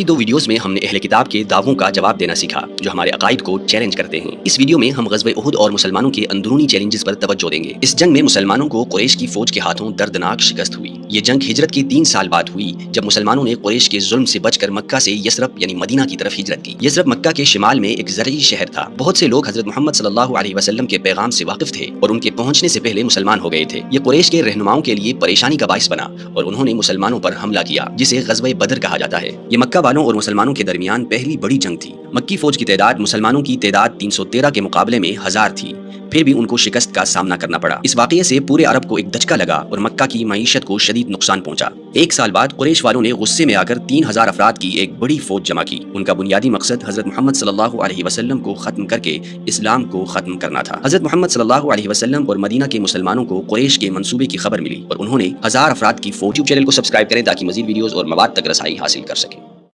दो वीडियोस में हमने अहले किताब के दावों का जवाब देना सीखा जो हमारे अकायद को चैलेंज करते हैं। इस वीडियो में हम ग़ज़वे उहुद और मुसलमानों के अंदरूनी चैलेंजेस पर तवज्जो देंगे। इस जंग में मुसलमानों को कुरैश की फौज के हाथों दर्दनाक शिकस्त हुई। ये जंग हिजरत के 3 साल बाद हुई जब मुसलमानों ने कुरैश के जुल्म से बचकर मक्का से यसरब यानी मदीना की तरफ हिजरत की। यसरब मक्का के शिमाल में एक ज़रई शहर था। बहुत से लोग हज़रत मोहम्मद सल्लल्लाहु अलैहि वसल्लम के पैगाम से वाकिफ थे और उनके पहुंचने से पहले मुसलमान हो गए थे। ये कुरैश के रहनुमाओं के लिए परेशानी का बाइस बना और उन्होंने मुसलमानों पर हमला किया जिसे ग़ज़वे बदर कहा जाता है। ये मक्का वालों और मुसलमानों के दरमियान पहली बड़ी जंग थी। मक्की फौज की तादाद मुसलमानों की तादाद 313 के मुकाबले में 1000 थी। फिर भी उनको शिकस्त का सामना करना पड़ा। इस वाक़ये से पूरे अरब को एक धचका लगा और मक्का की मईशत को शदीद नुकसान पहुंचा। 1 साल बाद कुरैश वालों ने गुस्से में आकर 3000 अफराद की एक बड़ी फौज जमा की। उनका बुनियादी मकसद हज़रत मोहम्मद सल्लल्लाहु अलैहि वसल्लम को खत्म करके इस्लाम को खत्म करना था। हज़रत मोहम्मद सल्लल्लाहु अलैहि वसल्लम और मदीना के मुसलमानों को कुरैश के मंसूबे की खबर मिली और उन्होंने 1000 अफराद की फौज। यूट्यूब चैनल को सब्सक्राइब करें ताकि मज़ीद वीडियोस और मवाद तक रसाई हासिल कर सकें।